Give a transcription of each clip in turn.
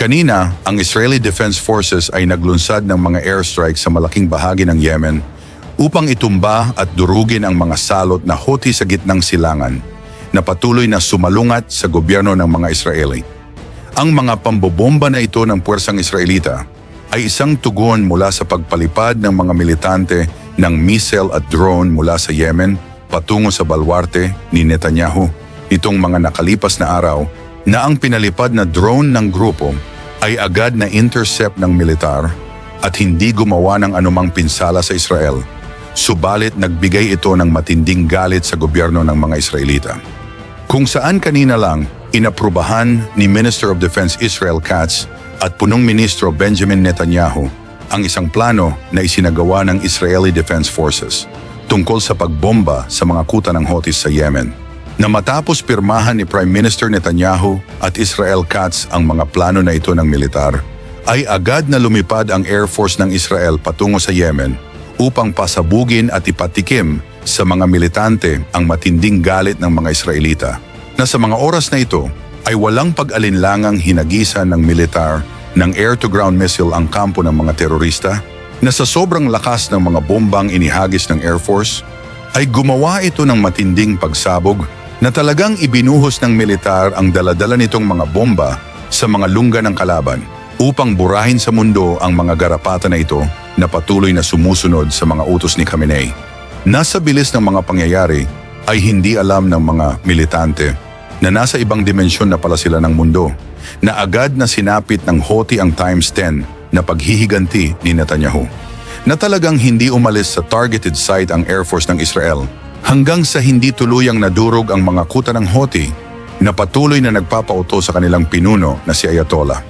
Kanina, ang Israeli Defense Forces ay naglunsad ng mga airstrike sa malaking bahagi ng Yemen upang itumba at durugin ang mga salot na Houthi sa gitnang silangan na patuloy na sumalungat sa gobyerno ng mga Israeli. Ang mga pambobomba na ito ng puwersang Israelita ay isang tugon mula sa pagpalipad ng mga militante ng missile at drone mula sa Yemen patungo sa balwarte ni Netanyahu nitong mga nakalipas na araw na ang pinalipad na drone ng grupo ay agad na intercept ng militar at hindi gumawa ng anumang pinsala sa Israel. Subalit nagbigay ito ng matinding galit sa gobyerno ng mga Israelita. Kung saan kanina lang inaprubahan ni Minister of Defense Israel Katz at punong ministro Benjamin Netanyahu ang isang plano na isinagawa ng Israeli Defense Forces tungkol sa pagbomba sa mga kuta ng Houthis sa Yemen. Na matapos pirmahan ni Prime Minister Netanyahu at Israel Katz ang mga plano na ito ng militar, ay agad na lumipad ang Air Force ng Israel patungo sa Yemen upang pasabugin at ipatikim sa mga militante ang matinding galit ng mga Israelita, na sa mga oras na ito ay walang pag-alinlangang hinagisan ng militar ng air-to-ground missile ang kampo ng mga terorista, na sa sobrang lakas ng mga bombang inihagis ng Air Force, ay gumawa ito ng matinding pagsabog na talagang ibinuhos ng militar ang daladala nitong mga bomba sa mga lungga ng kalaban upang burahin sa mundo ang mga garapata na ito na patuloy na sumusunod sa mga utos ni Khamenei. Nasa bilis ng mga pangyayari ay hindi alam ng mga militante na nasa ibang dimensyon na pala sila ng mundo, na agad na sinapit ng Houthi ang times 10 na paghihiganti ni Netanyahu, na talagang hindi umalis sa targeted site ang Air Force ng Israel hanggang sa hindi tuluyang nadurog ang mga kuta ng Houthi na patuloy na nagpapauto sa kanilang pinuno na si Ayatollah.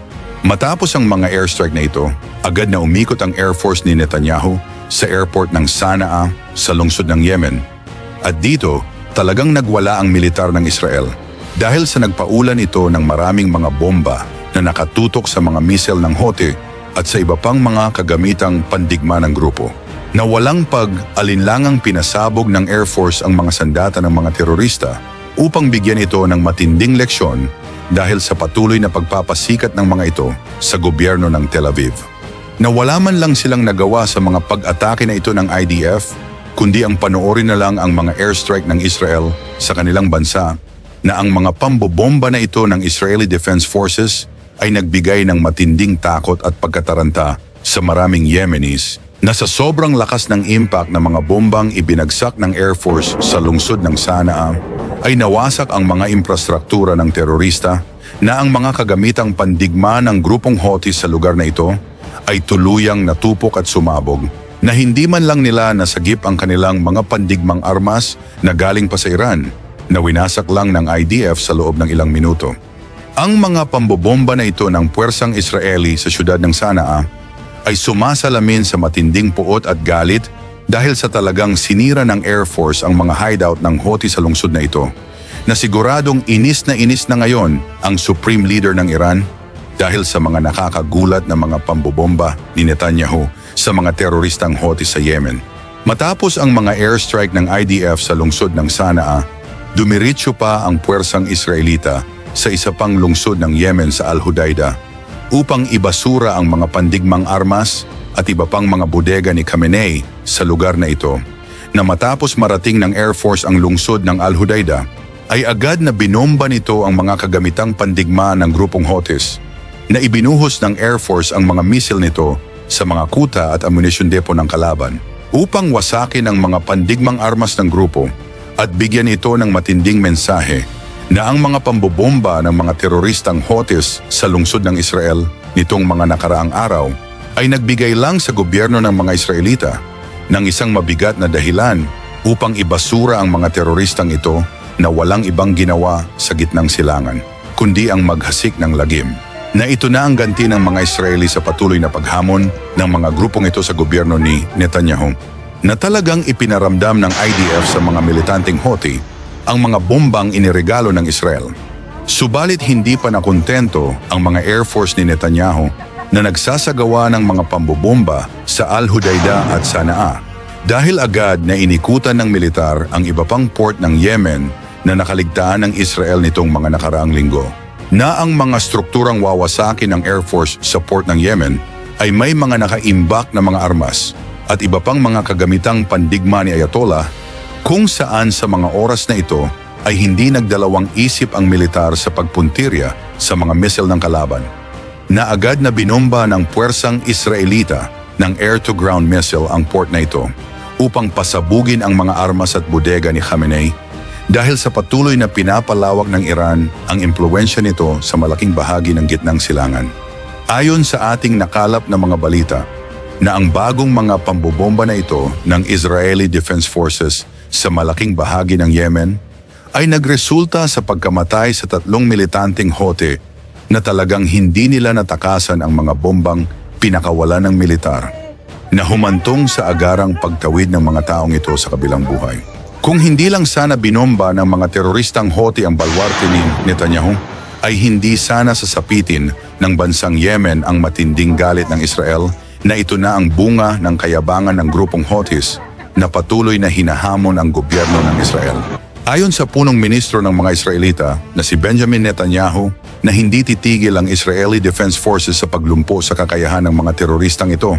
Matapos ang mga airstrike na ito, agad na umikot ang Air Force ni Netanyahu sa airport ng Sana'a sa lungsod ng Yemen. At dito, talagang nagwala ang militar ng Israel dahil sa nagpaulan ito ng maraming mga bomba na nakatutok sa mga missile ng Houthi at sa iba pang mga kagamitang pandigma ng grupo, na walang pag-alinlangang pinasabog ng Air Force ang mga sandata ng mga terorista upang bigyan ito ng matinding leksyon dahil sa patuloy na pagpapasikat ng mga ito sa gobyerno ng Tel Aviv. Na wala man lang silang nagawa sa mga pag-atake na ito ng IDF, kundi ang panoorin na lang ang mga airstrike ng Israel sa kanilang bansa, na ang mga pambobomba na ito ng Israeli Defense Forces ay nagbigay ng matinding takot at pagkataranta sa maraming Yemenis, na sa sobrang lakas ng impact ng mga bombang ibinagsak ng Air Force sa lungsod ng Sana'a, ay nawasak ang mga infrastruktura ng terorista, na ang mga kagamitang pandigma ng grupong Houthi sa lugar na ito ay tuluyang natupok at sumabog, na hindi man lang nila nasagip ang kanilang mga pandigmang armas na galing pa sa Iran, na winasak lang ng IDF sa loob ng ilang minuto. Ang mga pambobomba na ito ng puwersang Israeli sa syudad ng Sana'a ay sumasalamin sa matinding puot at galit dahil sa talagang sinira ng Air Force ang mga hideout ng Houthi sa lungsod na ito, na siguradong inis na ngayon ang Supreme Leader ng Iran dahil sa mga nakakagulat na mga pambobomba ni Netanyahu sa mga teroristang Houthi sa Yemen. Matapos ang mga airstrike ng IDF sa lungsod ng Sana'a, dumiretso pa ang puwersang Israelita sa isa pang lungsod ng Yemen sa Al-Hudaydah upang ibasura ang mga pandigmang armas at iba pang mga bodega ni Khamenei sa lugar na ito, na matapos marating ng Air Force ang lungsod ng Al-Hudaydah, ay agad na binomba nito ang mga kagamitang pandigma ng grupong Houthis, na ibinuhos ng Air Force ang mga missile nito sa mga kuta at ammunition depot ng kalaban upang wasakin ang mga pandigmang armas ng grupo at bigyan ito ng matinding mensahe na ang mga pambobomba ng mga teroristang Houthis sa lungsod ng Israel nitong mga nakaraang araw ay nagbigay lang sa gobyerno ng mga Israelita ng isang mabigat na dahilan upang ibasura ang mga teroristang ito na walang ibang ginawa sa gitnang silangan, kundi ang maghasik ng lagim. Na ito na ang ganti ng mga Israeli sa patuloy na paghamon ng mga grupong ito sa gobyerno ni Netanyahu, na talagang ipinaramdam ng IDF sa mga militanteng Houthi ang mga bombang iniregalo ng Israel. Subalit hindi pa nakontento ang mga Air Force ni Netanyahu na nagsasagawa ng mga pambobomba sa Al-Hudaydah at Sana'a, dahil agad na inikutan ng militar ang iba pang port ng Yemen na nakaligtaan ng Israel nitong mga nakaraang linggo. na ang mga strukturang wawasakin ng Air Force support ng Yemen ay may mga nakaimbak na mga armas at iba pang mga kagamitang pandigma ni Ayatollah, kung saan sa mga oras na ito ay hindi nagdalawang isip ang militar sa pagpuntirya sa mga missile ng kalaban, na agad na binomba ng puwersang Israelita ng air-to-ground missile ang port na ito upang pasabugin ang mga armas at bodega ni Khamenei dahil sa patuloy na pinapalawak ng Iran ang impluwensya nito sa malaking bahagi ng gitnang silangan. Ayon sa ating nakalap na mga balita, na ang bagong mga pambobomba na ito ng Israeli Defense Forces sa malaking bahagi ng Yemen ay nagresulta sa pagkamatay sa 3 militanteng Houthi na talagang hindi nila natakasan ang mga bombang pinakawalan ng militar na humantong sa agarang pagtawid ng mga taong ito sa kabilang buhay. Kung hindi lang sana binomba ng mga teroristang Houthi ang balwarte ni Netanyahu, ay hindi sana sasapitin ng bansang Yemen ang matinding galit ng Israel na ito na ang bunga ng kayabangan ng grupong Houthis na patuloy na hinahamon ang gobyerno ng Israel. Ayon sa punong ministro ng mga Israelita na si Benjamin Netanyahu, na hindi titigil ang Israeli Defense Forces sa paglumpo sa kakayahan ng mga teroristang ito,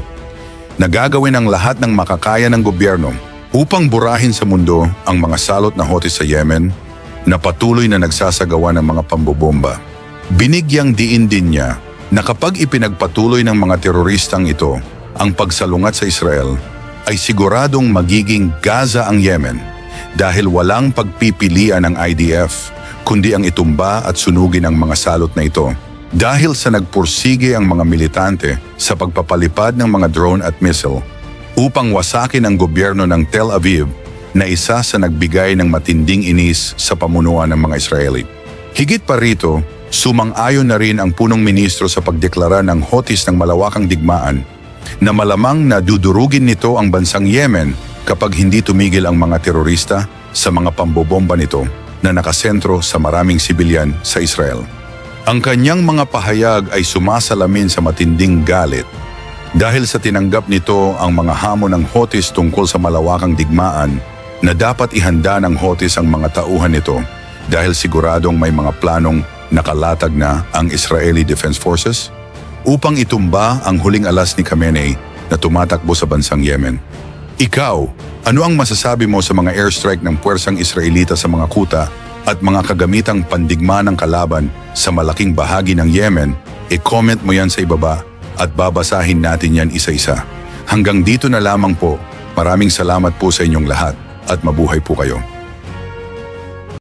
na gagawin ang lahat ng makakaya ng gobyerno upang burahin sa mundo ang mga salot na Houthi sa Yemen na patuloy na nagsasagawa ng mga pambobomba. Binigyang diin din niya na kapag ipinagpatuloy ng mga teroristang ito ang pagsalungat sa Israel, ay siguradong magiging Gaza ang Yemen dahil walang pagpipilian ng IDF kundi ang itumba at sunugin ang mga salot na ito dahil sa nagpursige ang mga militante sa pagpapalipad ng mga drone at missile upang wasakin ang gobyerno ng Tel Aviv na isa sa nagbigay ng matinding inis sa pamunuan ng mga Israeli. Higit pa rito, sumang-ayon na rin ang punong ministro sa pagdeklara ng Houthis ng malawakang digmaan na malamang na dudurugin nito ang bansang Yemen kapag hindi tumigil ang mga terorista sa mga pambobomba nito na nakasentro sa maraming sibilyan sa Israel. Ang kanyang mga pahayag ay sumasalamin sa matinding galit dahil sa tinanggap nito ang mga hamon ng Houthis tungkol sa malawakang digmaan na dapat ihanda ng Houthis ang mga tauhan nito dahil siguradong may mga planong nakalatag na ang Israeli Defense Forces upang itumba ang huling alas ni Khamenei na tumatakbo sa bansang Yemen. Ikaw, ano ang masasabi mo sa mga airstrike ng puwersang Israelita sa mga kuta at mga kagamitang pandigma ng kalaban sa malaking bahagi ng Yemen? I-comment mo yan sa ibaba at babasahin natin yan isa-isa. Hanggang dito na lamang po. Maraming salamat po sa inyong lahat at mabuhay po kayo.